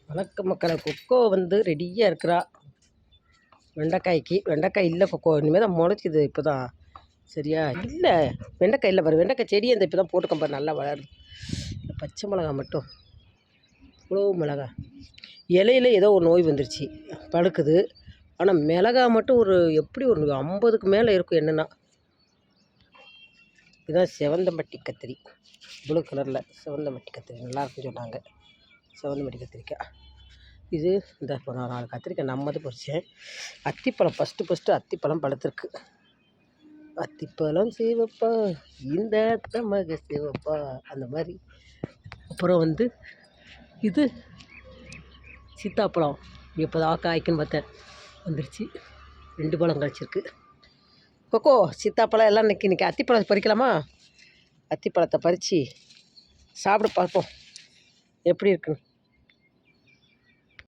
வணக்கம் மக்களை. கொக்கோ ரெடியாக இருக்கிறா வெண்டைக்காய்க்கு. வெண்டைக்காய் இல்லை கொக்கோ, இனிமேல் தான் முளைச்சிது இப்போ தான். சரியா? இல்லை வெண்டைக்காய் இல்லை பாரு, வெண்டைக்காய் செடி அந்த இப்போ தான் போட்டுக்கோம் பாரு, நல்லா வளருது. பச்சை மிளகா மட்டும், இவ்வளோ மிளகா இலையில ஏதோ ஒரு நோய் வந்துருச்சு, பழுக்குது. ஆனால் மிளகா மட்டும் எப்படி ஒரு 50க்கு மேலே இருக்கும். என்னென்னா இதுதான் செவந்தம்பட்டி கத்திரி, ப்ளூ கலரில் செவந்தம்பட்டி கத்திரி நல்லாயிருக்குன்னு சொன்னாங்க. செவந்தம்பட்டி கத்திரிக்காய் இது. இந்த இப்போ நான் 4 கத்திரிக்காய் நம்மது பறித்தேன். அத்திப்பழம் ஃபஸ்ட்டு அத்திப்பழம் பழுத்திருக்கு. அத்திப்பழம் சிவப்பா இந்த அத்தமக சிவப்பா அந்த மாதிரி. அப்புறம் இது சீத்தாப்பழம் எப்போ தான் காய்க்குன்னு பார்த்தேன், வந்துருச்சு. 2 பழம் கழிச்சிருக்கு. கொக்கோ சீத்தாப்பழம் எல்லாம் இன்றைக்கி அத்திப்பழம் பறிக்கலாமா? அத்திப்பழத்தை பறித்து சாப்பிட பார்ப்போம் எப்படி இருக்குன்னு.